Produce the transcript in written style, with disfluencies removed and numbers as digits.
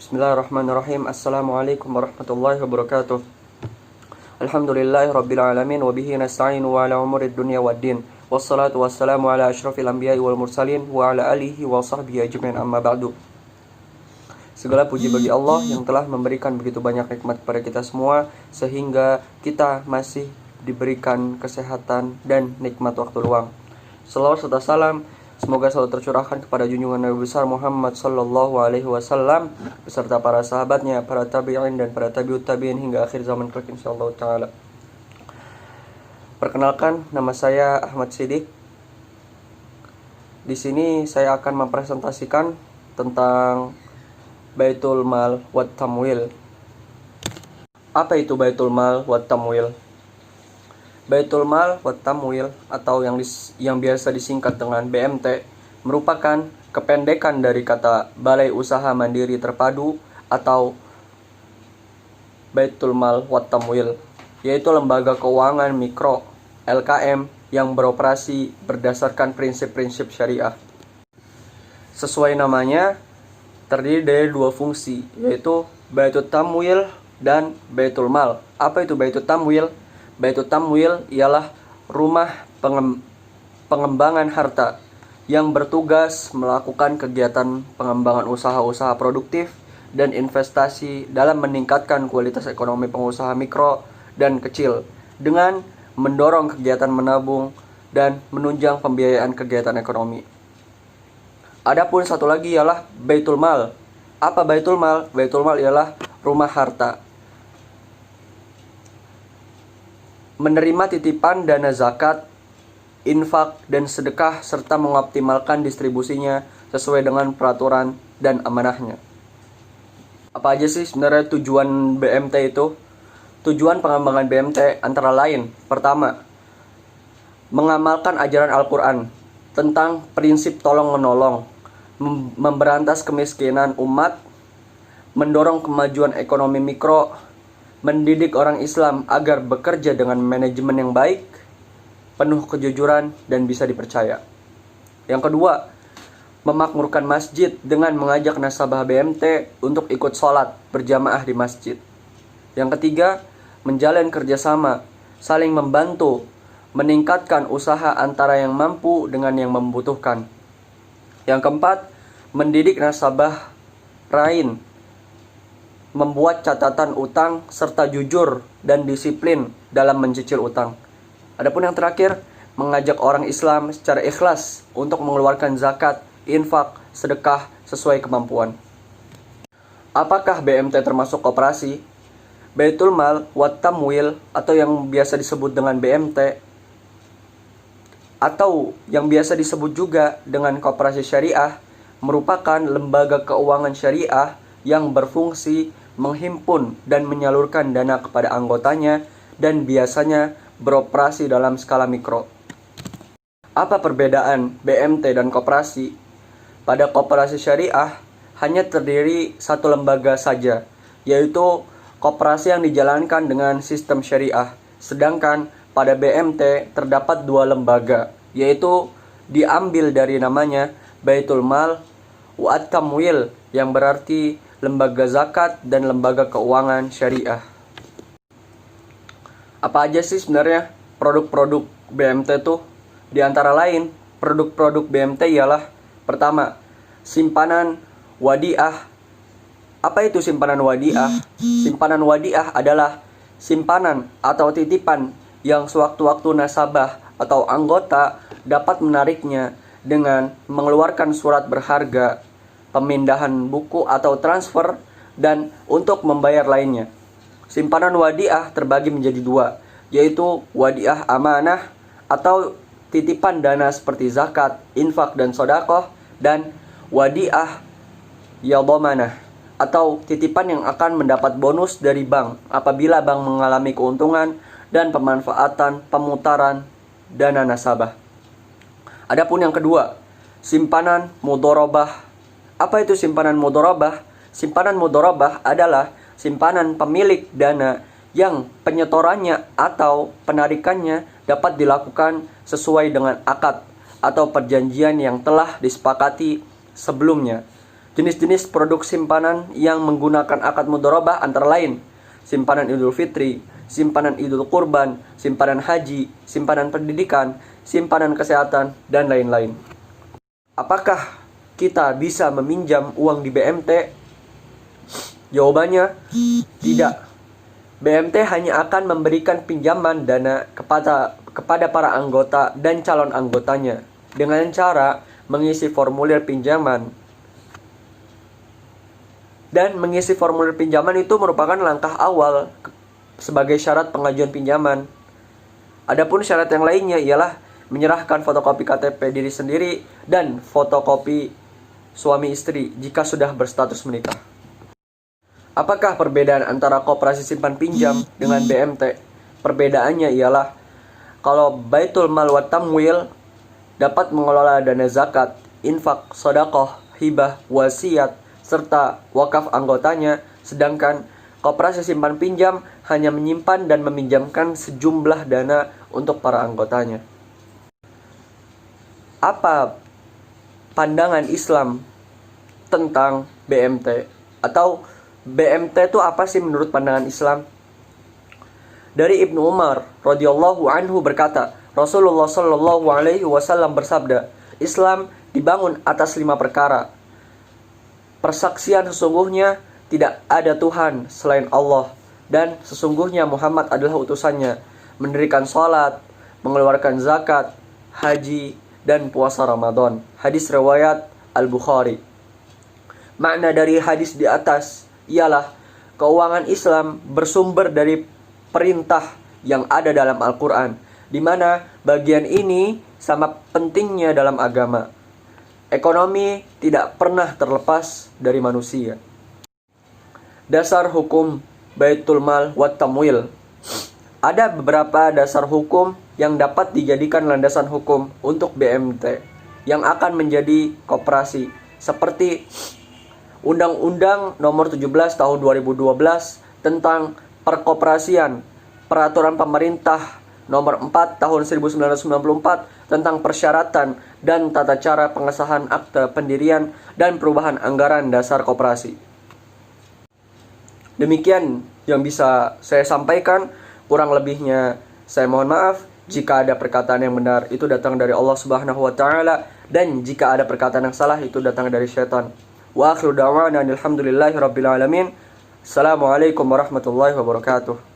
Bismillahirrahmanirrahim. Assalamualaikum warahmatullahi wabarakatuh. Alhamdulillahirrabbilalamin. Wabihi nasta'inu wa ala umurid dunya waddin. Wassalatu wassalamu ala ashrafil anbiya'i wal mursalin wa ala alihi wa sahbihi ajma'in, amma ba'du. Segala puji bagi Allah yang telah memberikan begitu banyak nikmat kepada kita semua, sehingga kita masih diberikan kesehatan dan nikmat waktu luang. Salawat serta salam semoga selalu tercurahkan kepada junjungan Nabi besar Muhammad sallallahu alaihi wasallam beserta para sahabatnya, para tabi'in dan para tabi'ut tabi'in hingga akhir zaman kelak insyaallah taala. Perkenalkan, nama saya Ahmad Siddiq. Di sini saya akan mempresentasikan tentang Baitul Mal wat Tamwil. Apa itu Baitul Mal wat Tamwil? Baitul Mal wat Tamwil atau yang biasa disingkat dengan BMT merupakan kependekan dari kata Balai Usaha Mandiri Terpadu atau Baitul Mal wat Tamwil, yaitu lembaga keuangan mikro LKM yang beroperasi berdasarkan prinsip-prinsip syariah. Sesuai namanya, terdiri dari dua fungsi, yaitu Baitul Tamwil dan Baitul Mal. Apa itu Baitul Tamwil? Baitul Tamwil ialah rumah pengembangan harta yang bertugas melakukan kegiatan pengembangan usaha-usaha produktif dan investasi dalam meningkatkan kualitas ekonomi pengusaha mikro dan kecil dengan mendorong kegiatan menabung dan menunjang pembiayaan kegiatan ekonomi. Adapun satu lagi ialah Baitul Mal. Apa Baitul Mal? Baitul Mal ialah rumah harta. Menerima titipan dana zakat, infak, dan sedekah serta mengoptimalkan distribusinya sesuai dengan peraturan dan amanahnya. Apa aja sih sebenarnya tujuan BMT itu? Tujuan pengembangan BMT antara lain: pertama, mengamalkan ajaran Al-Quran tentang prinsip tolong-menolong, memberantas kemiskinan umat, mendorong kemajuan ekonomi mikro, mendidik orang Islam agar bekerja dengan manajemen yang baik, penuh kejujuran, dan bisa dipercaya. Yang kedua, memakmurkan masjid dengan mengajak nasabah BMT untuk ikut sholat berjamaah di masjid. Yang ketiga, menjalin kerjasama, saling membantu, meningkatkan usaha antara yang mampu dengan yang membutuhkan. Yang keempat, mendidik nasabah lain, membuat catatan utang serta jujur dan disiplin dalam mencicil utang. Adapun yang terakhir, mengajak orang Islam secara ikhlas untuk mengeluarkan zakat, infak, sedekah sesuai kemampuan. Apakah BMT termasuk koperasi? Baitul Mal wat Tamwil atau yang biasa disebut dengan BMT atau yang biasa disebut juga dengan koperasi syariah merupakan lembaga keuangan syariah yang berfungsi menghimpun dan menyalurkan dana kepada anggotanya dan biasanya beroperasi dalam skala mikro. Apa perbedaan BMT dan koperasi? Pada koperasi syariah hanya terdiri satu lembaga saja, yaitu koperasi yang dijalankan dengan sistem syariah. Sedangkan pada BMT terdapat dua lembaga, yaitu diambil dari namanya Baitul Mal wat Tamwil yang berarti lembaga zakat dan lembaga keuangan syariah. Apa aja sih sebenarnya produk-produk BMT tuh? Di antara lain, produk-produk BMT ialah: pertama, simpanan wadiah. Apa itu simpanan wadiah? Simpanan wadiah adalah simpanan atau titipan yang sewaktu-waktu nasabah atau anggota dapat menariknya dengan mengeluarkan surat berharga, pemindahan buku atau transfer, dan untuk membayar lainnya. Simpanan wadiah terbagi menjadi dua, yaitu wadiah amanah atau titipan dana seperti zakat, infak, dan sodakoh, dan wadiah yadhamanah atau titipan yang akan mendapat bonus dari bank apabila bank mengalami keuntungan dan pemanfaatan pemutaran dana nasabah. Adapun yang kedua, simpanan mudharabah. Apa itu simpanan mudharabah? Simpanan mudharabah adalah simpanan pemilik dana yang penyetorannya atau penarikannya dapat dilakukan sesuai dengan akad atau perjanjian yang telah disepakati sebelumnya. Jenis-jenis produk simpanan yang menggunakan akad mudharabah antara lain simpanan Idul Fitri, simpanan Idul Kurban, simpanan haji, simpanan pendidikan, simpanan kesehatan, dan lain-lain. Apakah kita bisa meminjam uang di BMT? Jawabannya, tidak. BMT hanya akan memberikan pinjaman dana kepada para anggota dan calon anggotanya dengan cara mengisi formulir pinjaman. Dan mengisi formulir pinjaman itu merupakan langkah awal sebagai syarat pengajuan pinjaman. Adapun syarat yang lainnya ialah menyerahkan fotokopi KTP diri sendiri dan fotokopi suami istri jika sudah berstatus menikah. Apakah perbedaan antara koperasi simpan pinjam dengan BMT? Perbedaannya ialah kalau Baitul Mal wa Tamwil dapat mengelola dana zakat, infak, sedekah, hibah, wasiat, serta wakaf anggotanya, sedangkan koperasi simpan pinjam hanya menyimpan dan meminjamkan sejumlah dana untuk para anggotanya. Apa pandangan Islam tentang BMT? Atau BMT itu apa sih menurut pandangan Islam? Dari Ibnu Umar radhiyallahu anhu berkata, Rasulullah shallallahu alaihi wasallam bersabda, Islam dibangun atas 5 perkara. Persaksian sesungguhnya tidak ada Tuhan selain Allah dan sesungguhnya Muhammad adalah utusannya, mendirikan salat, mengeluarkan zakat, haji, dan puasa Ramadan. Hadis riwayat Al-Bukhari. Makna dari hadis di atas ialah keuangan Islam bersumber dari perintah yang ada dalam Al-Quran, di mana bagian ini sama pentingnya dalam agama. Ekonomi tidak pernah terlepas dari manusia. Dasar hukum Baitul Mal wa Tamwil. Ada beberapa dasar hukum yang dapat dijadikan landasan hukum untuk BMT yang akan menjadi koperasi, seperti Undang-Undang Nomor 17 Tahun 2012 tentang Perkoperasian, Peraturan Pemerintah Nomor 4 Tahun 1994 tentang persyaratan dan tata cara pengesahan akte pendirian dan perubahan anggaran dasar koperasi. Demikian yang bisa saya sampaikan, kurang lebihnya saya mohon maaf. Jika ada perkataan yang benar itu datang dari Allah Subhanahu wa taala, dan jika ada perkataan yang salah itu datang dari syaitan. Wa akhiru da'wana alhamdulillahi rabbil alamin. Assalamualaikum warahmatullahi wabarakatuh.